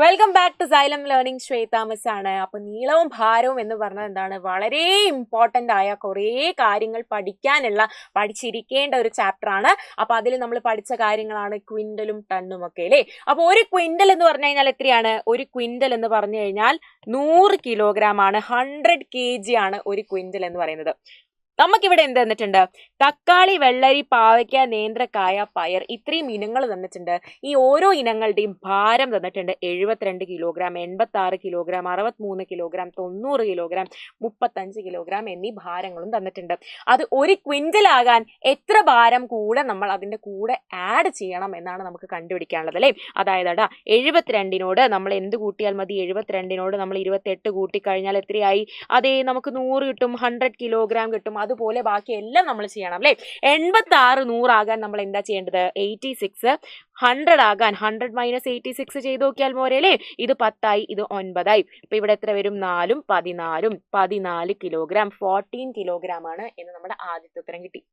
Welcome back to Xylem learning Shweta miss ആണ്. അപ്പൊ നീളവും ഭാരവും എന്ന് പറഞ്ഞത് എന്താണ്, വളരെ ഇമ്പോർട്ടന്റ് ആയ കുറേ കാര്യങ്ങൾ പഠിച്ചിരിക്കേണ്ട ഒരു ചാപ്റ്റർ ആണ്. അപ്പൊ അതിൽ നമ്മൾ പഠിച്ച കാര്യങ്ങളാണ് ക്വിന്റലും ടണ്ണും ഒക്കെ അല്ലേ. അപ്പൊ ഒരു ക്വിന്റൽ എന്ന് പറഞ്ഞു കഴിഞ്ഞാൽ എത്രയാണ്? ഒരു ക്വിന്റൽ എന്ന് പറഞ്ഞു കഴിഞ്ഞാൽ 100 കിലോഗ്രാം ആണ്. 100 kg ആണ് ഒരു ക്വിന്റൽ എന്ന് പറയുന്നത്. നമുക്കിവിടെ എന്ത് തന്നിട്ടുണ്ട്? തക്കാളി, വെള്ളരി, പാവയ്ക്ക, നേന്ത്രക്കായ, പയർ, ഇത്രയും ഇനങ്ങൾ തന്നിട്ടുണ്ട്. ഈ ഓരോ ഇനങ്ങളുടെയും ഭാരം തന്നിട്ടുണ്ട്. 72 kilogram, 86 kilogram, 63 kilogram, 90 kilogram, 35 kilogram എന്നീ ഭാരങ്ങളും തന്നിട്ടുണ്ട്. അത് ഒരു ക്വിന്റൽ ആകാൻ എത്ര ഭാരം കൂടെ നമ്മൾ അതിന്റെ കൂടെ ആഡ് ചെയ്യണം എന്നാണ് നമുക്ക് കണ്ടുപിടിക്കാനുള്ളത് അല്ലേ. അതായത് 72നോട് നമ്മൾ എന്ത് കൂട്ടിയാൽ മതി? 72നോട് നമ്മൾ 28 കൂട്ടിക്കഴിഞ്ഞാൽ എത്രയായി? അതേ നമുക്ക് 100 കിട്ടും, 100 കിലോഗ്രാം കിട്ടും. അതുപോലെ ബാക്കി എല്ലാം നമ്മൾ ചെയ്യണം അല്ലെ. 86 100 ആകാൻ നമ്മൾ എന്താ ചെയ്യേണ്ടത്? 86. 100 ആകാൻ 100 - 86 ചെയ്ത് നോക്കിയാൽ പോരെ അല്ലേ. ഇത് 10 ഇത് 9. അപ്പൊ ഇവിടെ എത്ര വരും? 4 14 14 കിലോഗ്രാം. 14 കിലോഗ്രാം ആണ് എന്ന് നമ്മുടെ ആദ്യത്തെ ഉത്തരം കിട്ടി.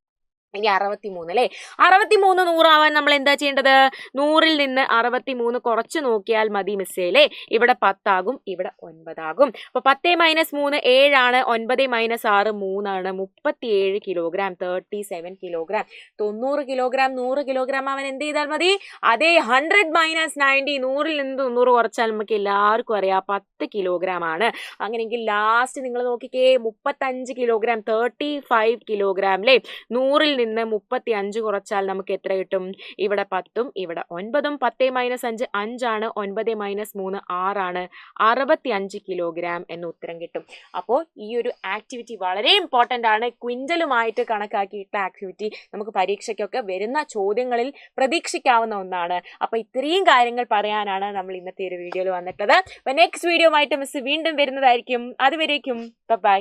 ഇനി 63 അല്ലേ. 63 100 ആവാൻ നമ്മൾ എന്താ ചെയ്യേണ്ടത്? 100ൽ നിന്ന് 63 കുറച്ച് നോക്കിയാൽ മതി മിസ്സേ അല്ലേ. ഇവിടെ 10 ആകും, ഇവിടെ 9 ആകും. അപ്പൊ 10 - 3 7 ആണ്. 9 - 6 3 ആണ്. 37 കിലോഗ്രാം. 37 കിലോഗ്രാം. 90 കിലോഗ്രാം 100 കിലോഗ്രാം അവൻ എന്ത് ചെയ്താൽ മതി? അതേ 100 - 90. 100ൽ നിന്ന് 90 കുറച്ചാൽ നമുക്ക് എല്ലാവർക്കും അറിയാം 10 കിലോഗ്രാം ആണ്. അങ്ങനെയെങ്കിൽ ലാസ്റ്റ് നിങ്ങൾ നോക്കിക്കേ, 35 കിലോഗ്രാം. 35 കിലോഗ്രാം അല്ലേ. 100ൽ നിന്ന് 35 കുറച്ചാൽ നമുക്ക് എത്ര കിട്ടും? ഇവിടെ 10ഉം ഇവിടെ 9ഉം. 10 - 5 5 ആണ്. 9 - 3 6 ആണ്. 65 കിലോഗ്രാം എന്ന് ഉത്തരം കിട്ടും. അപ്പോൾ ഈ ഒരു ആക്ടിവിറ്റി വളരെ ഇമ്പോർട്ടന്റ് ആണ്. ക്വിന്റലുമായിട്ട് കണക്കാക്കിയിട്ടുള്ള ആക്ടിവിറ്റി നമുക്ക് പരീക്ഷയ്ക്കൊക്കെ വരുന്ന ചോദ്യങ്ങളിൽ പ്രതീക്ഷിക്കാവുന്ന ഒന്നാണ്. അപ്പൊ ഇത്രയും കാര്യങ്ങൾ പറയാനാണ് നമ്മൾ ഇന്നത്തെ ഒരു വീഡിയോയിൽ വന്നിട്ടുള്ളത്. നെക്സ്റ്റ് വീഡിയോ ആയിട്ട് മിസ് വീണ്ടും വരുന്നതായിരിക്കും. അതുവരേക്കും ബൈ.